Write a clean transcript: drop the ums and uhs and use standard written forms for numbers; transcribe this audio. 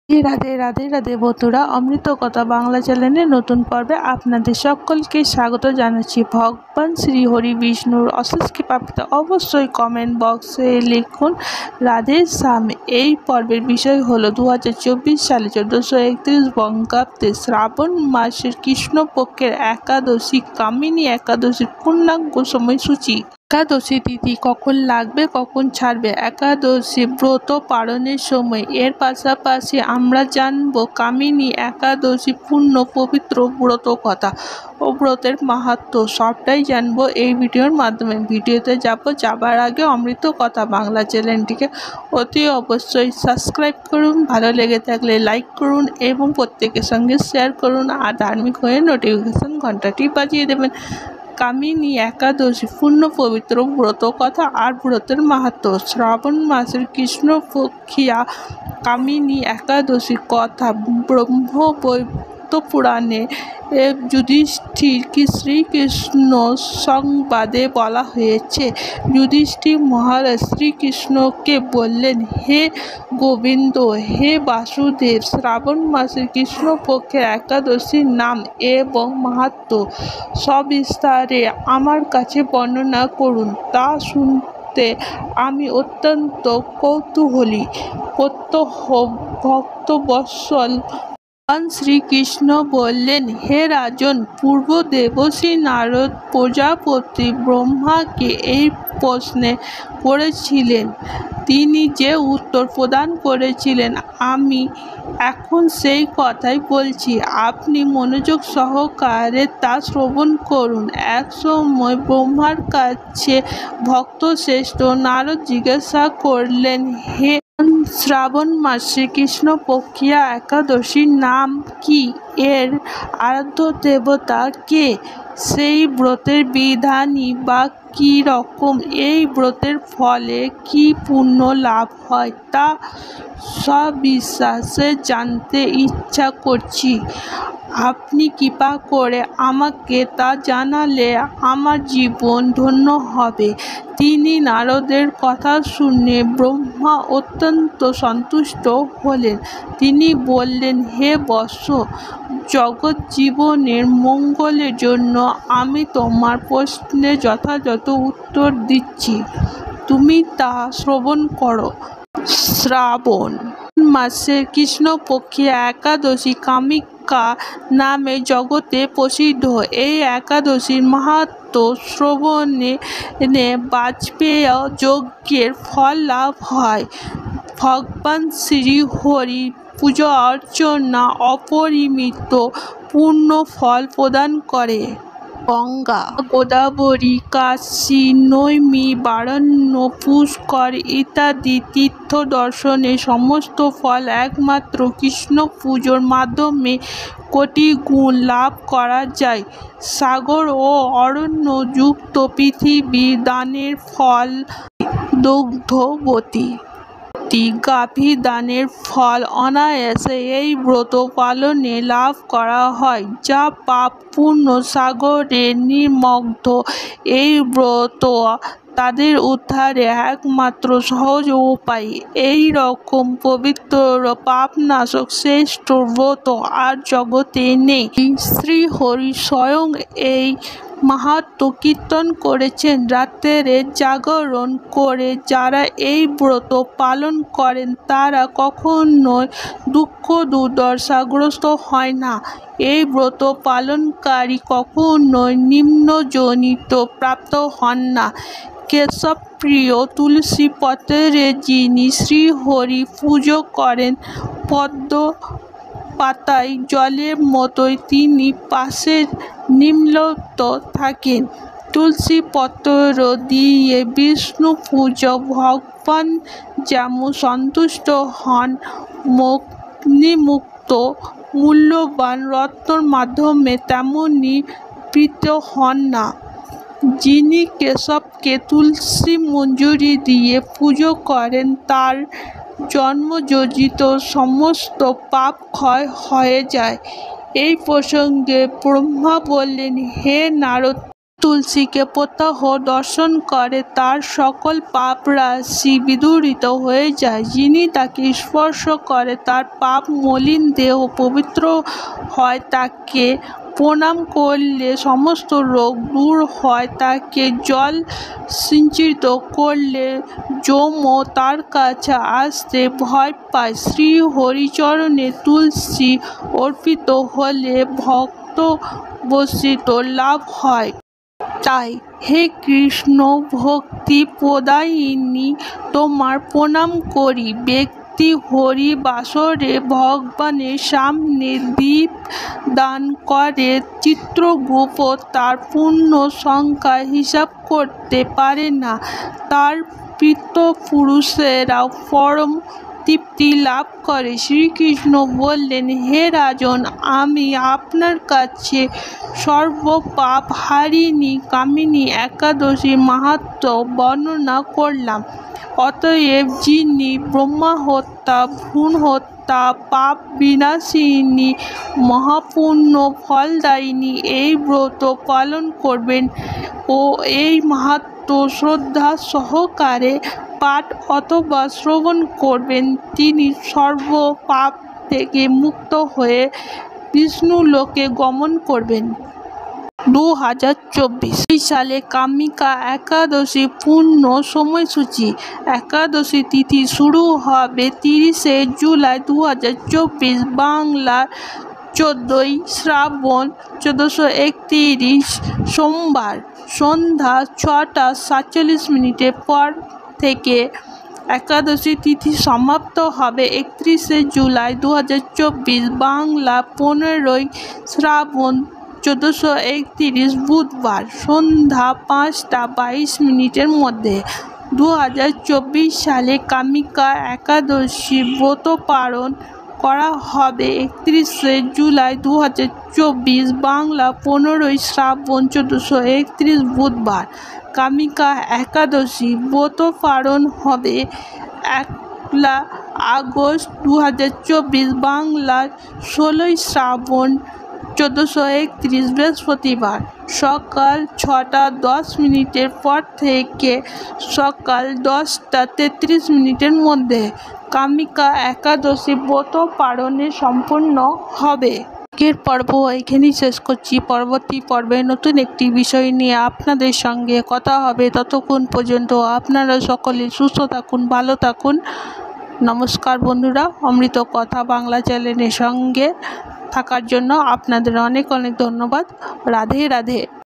রাধে রাধে রাধে বন্ধুরা, অমৃত কথা বাংলা চ্যানেলের নতুন পর্বে আপনাদের সকলকে স্বাগত জানাচ্ছি। ভগবান শ্রী হরি বিষ্ণুর অশেষ কৃপাতে অবশ্যই কমেন্ট বক্সে লিখুন রাধে শ্যাম। এই পর্বের বিষয় হলো 2024 সালে 1431 বঙ্গাব্দে শ্রাবণ মাসের কৃষ্ণপক্ষের একাদশী কামিনী একাদশীর পূর্ণাঙ্গ সময়সূচি। একাদশী তিথি কখন লাগবে, কখন ছাড়বে, একাদশী ব্রত পালনের সময়। এর পাশাপাশি আমরা জানব কামিনী একাদশী পূর্ণ পবিত্র ব্রত কথা ও ব্রতের মাহাত্ম্য। সবটাই জানবো এই ভিডিওর মাধ্যমে। ভিডিওতে যাবার আগে অমৃত কথা বাংলা চ্যানেলটিকে অতি অবশ্যই সাবস্ক্রাইব করুন, ভালো লেগে থাকলে লাইক করুন এবং প্রত্যেকের সঙ্গে শেয়ার করুন। আর ধার্মিক হয়ে নোটিফিকেশন ঘন্টাটি বাজিয়ে দেবেন। কামিনী একাদশী পূর্ণ পবিত্র ব্রত কথা আর ব্রতের মাহাত্ম্য। শ্রাবণ মাসের কৃষ্ণপক্ষিয়া কামিনী একাদশীর কথা ব্রহ্মবৈবর্ত পুরাণে যুধিষ্ঠির শ্রীকৃষ্ণ সংবাদে বলা হয়েছে। যুধিষ্ঠির মহারাজ শ্রীকৃষ্ণকে বললেন, হে গোবিন্দ, হে বাসুদেব, শ্রাবণ মাসের কৃষ্ণপক্ষের একাদশীর নাম এবং মাহাত্ম্য সবিস্তারে আমার কাছে বর্ণনা করুন। তা শুনতে আমি অত্যন্ত কৌতূহলী। ভক্তবৎসল ভগবান শ্রীকৃষ্ণ বললেন, হে রাজন, পূর্ব দেবর্ষি নারদ প্রজাপতি ব্রহ্মাকে এই প্রশ্নে করেছিলেন। তিনি যে উত্তর প্রদান করেছিলেন আমি এখন সেই কথাই বলছি। আপনি মনোযোগ সহকারে তা শ্রবণ করুন। এক সময় ব্রহ্মার কাছে ভক্তশ্রেষ্ঠ নারদ জিজ্ঞাসা করলেন, হে শ্রাবণ মাসে কৃষ্ণপক্ষিয়া একাদশীর নাম কি? এর আরাধ্য দেবতা কে? সেই ব্রতের বিধানই বা কী রকম? এই ব্রতের ফলে কি পুণ্য লাভ হয় তা সবিশেষে জানতে ইচ্ছা করছি। আপনি কৃপা করে আমাকে তা জানালে আমার জীবন ধন্য হবে। তিনি নারদের কথা শুনে ব্রহ্মা অত্যন্ত সন্তুষ্ট হলেন। তিনি বললেন, হে বৎস, জগৎ জীবনের মঙ্গলের জন্য আমি তোমার প্রশ্নে যথাযথ উত্তর দিচ্ছি, তুমি তা শ্রবণ করো। শ্রাবণ মাসের কৃষ্ণপক্ষিয়া একাদশী কামিকা নামে জগতে প্রসিদ্ধ। এই একাদশীর মাহাত্ম্য শ্রবণে বাজপেয় যজ্ঞের ফল লাভ হয়। ভগবান শ্রী হরি পূজা অর্চনা অপরিমিত পূর্ণ ফল প্রদান করে। গঙ্গা, গোদাবরী, কাশী, নৈমি, বারণ্য, পুষ্কর ইত্যাদি তীর্থ দর্শনের সমস্ত ফল একমাত্র কৃষ্ণ পুজোর মাধ্যমে কোটি গুণ লাভ করা যায়। সাগর ও অরণ্য যুক্ত পৃথিবী দানের ফল, দুগ্ধবতী গাভী দানের ফল অনায়াসে এই ব্রত পালনে লাভ করা হয়, যা পাপ পূর্ণ সাগরে নিমগ্ন। এই ব্রত তাদের উদ্ধারে একমাত্র সহজ উপায়। এই রকম পবিত্র পাপনাশক শ্রেষ্ঠ ব্রত আর জগতে নেই। শ্রী হরি স্বয়ং এই মাহাত্ম্য কীর্তন করেছেন। রাত্রে জাগরণ করে যারা এই ব্রত পালন করেন তারা কখনোই দুঃখ দুর্দশাগ্রস্ত হয় না। এই ব্রত পালনকারী কখনোই নিম্নজনিত প্রাপ্ত হন না। কেশবপ্রিয় তুলসী পত্রে যিনি শ্রীহরি পুজো করেন, পদ্ম পাতায় জলের মতোই তিনি পাশে নির্লিপ্ত থাকেন। তুলসী পত্র দিয়ে বিষ্ণু পুজো ভগবান যেমন সন্তুষ্ট হন, মণিমুক্ত মূল্যবান রত্নর মাধ্যমে তেমনি প্রীত হন না। যিনি কেশবকে তুলসী মঞ্জরি দিয়ে পুজো করেন তার জন্মযোজিত সমস্ত পাপ ক্ষয় হয়ে যায়। এই প্রসঙ্গে ব্রহ্মা বললেন, হে নারদ, তুলসীকে প্রত্যহ দর্শন করে তার সকল পাপ রাশি বিদূরিত হয়ে যায়। যিনি তাকে স্পর্শ করে তার পাপ মলিন দেহ পবিত্র হয়। তাকে প্রণাম করলে সমস্ত রোগ দূর হয়। তাকে জল সিঞ্চিত করলে যমও তার কাছে আসতে ভয় পায়। শ্রী হরিচরণে তুলসী অর্পিত হলে ভক্ত বশিত লাভ হয়। তাই হে কৃষ্ণ ভক্তি প্রদায়িনী তোমার প্রণাম করি। ব্যক্তি হরি বাসরে ভগবানের সামনে দীপ দান করে চিত্রগুপ্ত তার পুণ্য সংখ্যা হিসাব করতে পারে না। তার পিতৃপুরুষেরাও পরম তৃপ্তি লাভ করে। শ্রীকৃষ্ণ বললেন, হে রাজন, আমি আপনার কাছে সর্বপাপ হারিণী কামিনী একাদশীর মাহাত্ম্য বর্ণনা করলাম। অতএব যিনি ব্রহ্মহত্যা, ভ্রূণ হত্যা, পাপ বিনাশিনী, মহাপুণ্য ফলদায়িনী এই ব্রত পালন করবেন ও এই মাহাত্ম্য শ্রদ্ধা সহকারে পাঠ অথবা শ্রবণ করবেন, তিনি সর্ব পাপ থেকে মুক্ত হয়ে বিষ্ণুলোকে গমন করবেন। 2024 সালে কামিকা একাদশী পূর্ণ সময়সূচি। একাদশী তিথি শুরু হবে 30শে জুলাই 2024 বাংলার 14ই শ্রাবণ 1431 সোমবার সন্ধ্যা 6টা 47 পর থেকে একাদশী তিথি সমাপ্ত হবে। 31শে জুলাই 2024 বাংলা 15ই শ্রাবণ 1431 বুধবার সন্ধ্যা 5টা 22 মধ্যে। 2024 সালে কামিকা একাদশী ব্রত পালন করা হবে 31শে জুলাই 2024 বাংলা 15ই শ্রাবণ 1431 বুধবার। কামিকা একাদশী ব্রত পালন হবে 1 আগস্ট 2024 বাংলা 16ই শ্রাবণ 1431 বৃহস্পতিবার সকাল 6টা 10 পর থেকে সকাল 10টা 33 মধ্যে কামিকা একাদশী ব্রত পালনে সম্পূর্ণ হবে। আজকের পর্ব এখানেই শেষ করছি। পরবর্তী পর্বে নতুন একটি বিষয় নিয়ে আপনাদের সঙ্গে কথা হবে। ততক্ষণ পর্যন্ত আপনারা সকলে সুস্থ থাকুন, ভালো থাকুন। নমস্কার বন্ধুরা, অমৃত কথা বাংলা চ্যানেলের সঙ্গে থাকার জন্য আপনাদের অনেক অনেক ধন্যবাদ। রাধে রাধে।